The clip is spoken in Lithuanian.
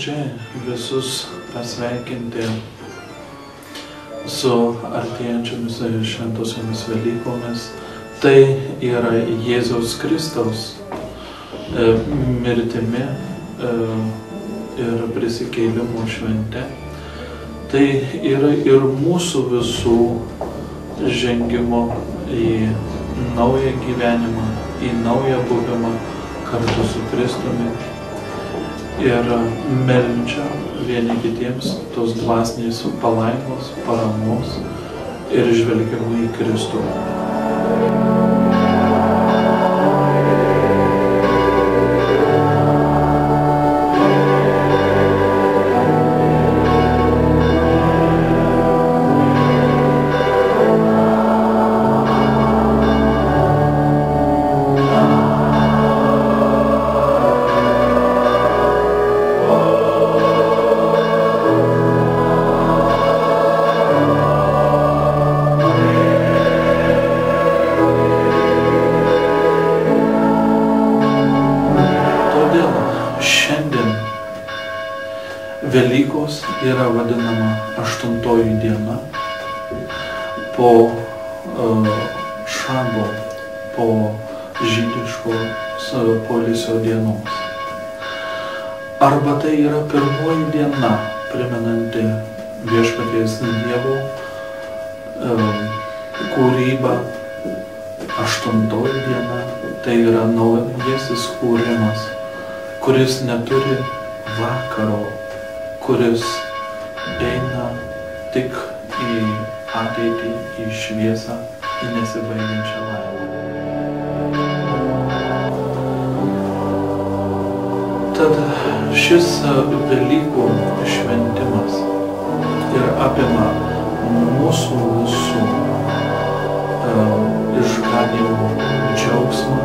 nuoširdžiai visus pasveikinti su artėjančiomis šventosiomis Velykomis. Tai yra Jėzaus Kristaus mirtimi ir prisikėlimo švente. Tai yra ir mūsų visų žengimo į naują gyvenimą, į naują buvimą kartu su Kristumi ir meldžia vieni kitiems tos dvasinės palaimos, paramos ir žvelgiamų į Kristų. Velykos yra vadinama 8-oji diena po šabo, po žydiškos poilsio dienos. Arba tai yra 1-oji diena, primenanti viešpaties Dievo kūrybą. 8-oji diena tai yra naujasis kūrimas, kuris neturi vakaro, kuris eina tik į ateitį, į šviesą, į nesibaigiančią laimę. Tad šis Velykų šventimas ir apima mūsų visų išganymo džiaugsmą,